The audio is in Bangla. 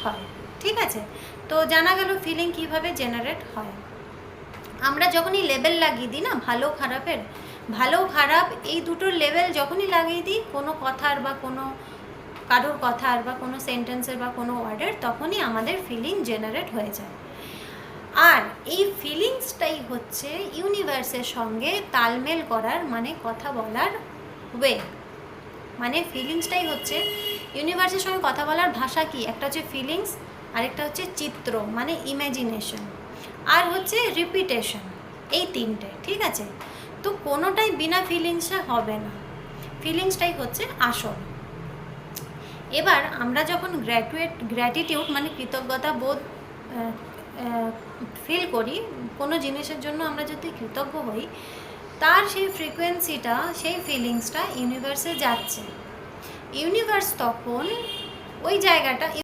হয়। ঠিক আছে, তো জানা গেল ফিলিং কিভাবে জেনারেট হয়। আমরা যখনই লেবেল লাগিয়ে দিই না ভালো খারাপের, ভালো খারাপ এই দুটোর লেবেল যখনই লাগিয়ে দিই কোনো কথার বা কোনো কারোর কথার বা কোনো সেন্টেন্সের বা কোনো ওয়ার্ডের, তখনই আমাদের ফিলিং জেনারেট হয়ে যায়। আর এই ফিলিংসটাই হচ্ছে ইউনিভার্সের সঙ্গে তালমেল করার মানে কথা বলার ওয়ে। মানে ফিলিংসটাই হচ্ছে ইউনিভার্সের সঙ্গে কথা বলার ভাষা। কি একটা হচ্ছে ফিলিংস, আরেকটা হচ্ছে চিত্র মানে ইমাজিনেশন, আর হচ্ছে রিপিটেশন, এই তিনটে। ঠিক আছে, তো কোনোটাই বিনা ফিলিংসে হবে না, ফিলিংসটাই হচ্ছে আসল। এবার আমরা যখন গ্র্যাটিটিউড মানে কৃতজ্ঞতা বোধ ফিল করি, কোনো জিনিসের জন্য আমরা যদি কৃতজ্ঞ হই, তার সেই ফ্রিকোয়েন্সিটা, সেই ফিলিংসটা ইউনিভার্সে যাচ্ছে। ইউনিভার্স তখন ওই জায়গাটা